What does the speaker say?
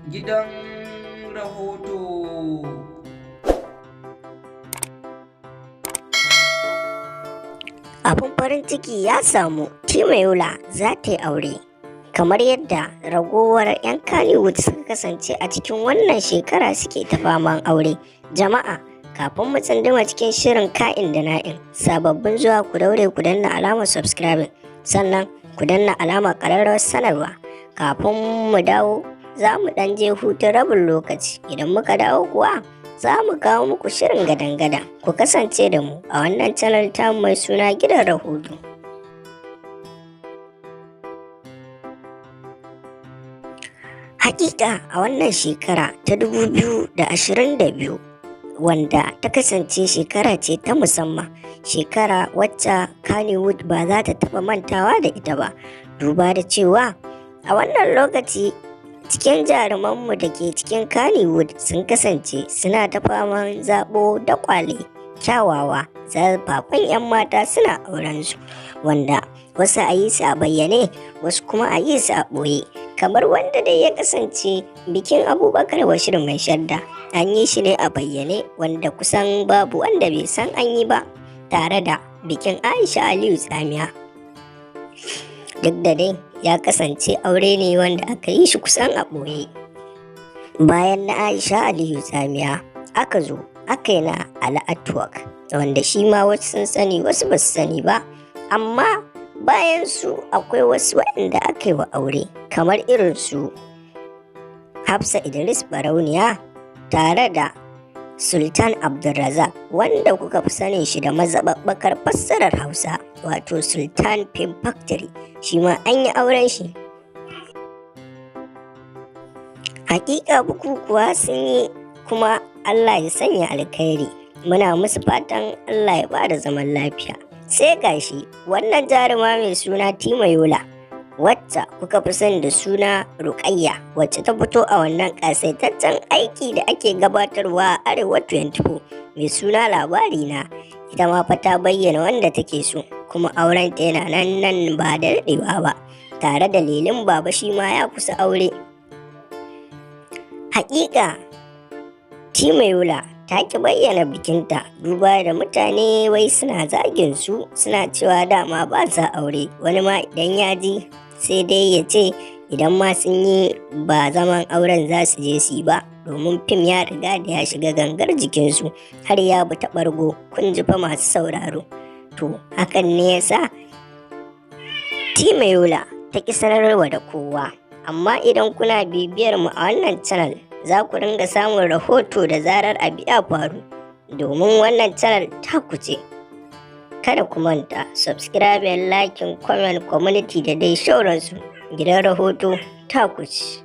Gidan rahoto. Abin farin ciki ya samu, Timayula za ta yi aure. Kamar yadda ragowar 'yan Kannywood suka kasance a cikin wannan shekara suke ta faman aure. Jama'a, kafin mu tsunduma cikin shirin ka'in da na'in, sababbin zuwa ku daure ku danna alamar subscribing, sannan ku danna alamar ƙararrawar sanarwa. Kafin mu dawo, za mu ɗan je hutun rabin lokaci. Idan muka dawo kuwa, za mu kawo muku shirin gadan-gadan. Ku kasance da mu a wannan channel ta mai suna Gidan Rahoto. Hakika a wannan shekara ta 2022, wanda ta kasance shekara ce ta musamman, shekara wacce Kannywood ba za ta taɓa mantawa da ita ba, duba da cewa a wannan lokaci cikin jarumanmu da ke cikin Kannywood sun kasance suna ta faman zaɓo da kwale kyawawa, zafafan 'yan mata suna aurensu, wanda wasu a yi su a bayyane, wasu kuma a yi su a ɓoye. Kamar wanda dai ya kasance bikin Abubakar Bashir Mai Shadda, an yi shi ne a bayyane, wanda kusan babu wanda bai san an yi ba, tare da bikin Aisha Aliyu Tsamiya. Duk da dai ya kasance aure ne wanda aka yi shi kusan a ɓoye. Bayan na Aisha Aliyu Tsamiya, aka zo aka yi na Ali Artwork, wanda shi ma wasu sun sani wasu ba su sani ba, amma bayan su akwai wasu waɗanda aka yi wa aure, kamar irin su Hafsa Idris Barauniya tare da Sultan Abdulrazak, wanda kuka fi sanin shi da mazaɓaɓɓakar fassarar Hausa, wato Sultan Film Factory, shi ma an yi auren shi. Hakika bukukuwa sun yi, kuma Allah ya sanya alkhairi. Muna musu fatan Allah ya bada zaman lafiya. Sai gashi wannan jaruma mai suna Timayula, wacce kuka fi sani da suna Rukayya, wacce ta fito a wannan ƙasaitaccen aiki da ake gabatarwa a Arewa 24 mai suna Labari Na, ita ma fa ta bayyana wanda take so, kuma auren ta yana nan ba da daɗewa ba, tare da Lilin Baba shi ma ya kusa aure. Hakika Timayula ta ki bayyana bikinta, duba da mutane wai suna zagin su, suna cewa dama ba sa aure, wani ma idan ya ji sai dai ya ce idan ma sun yi ba zaman auren za su je su yi ba, domin fim ya riga da ya shiga gangar jikinsu har ya bi ta ɓargo, kun ji fa masu sauraro. To hakan ne ya sa Timayula ta ki sanarwa da kowa, amma idan kuna bibiyar mu a wannan channel, za ku ringa samun rahoto da zarar abu ya faru, domin wannan channel taku ce. Kada ku manta subscribe, like, comment, community da dai shauransu. Gidan Rahoto taku ce.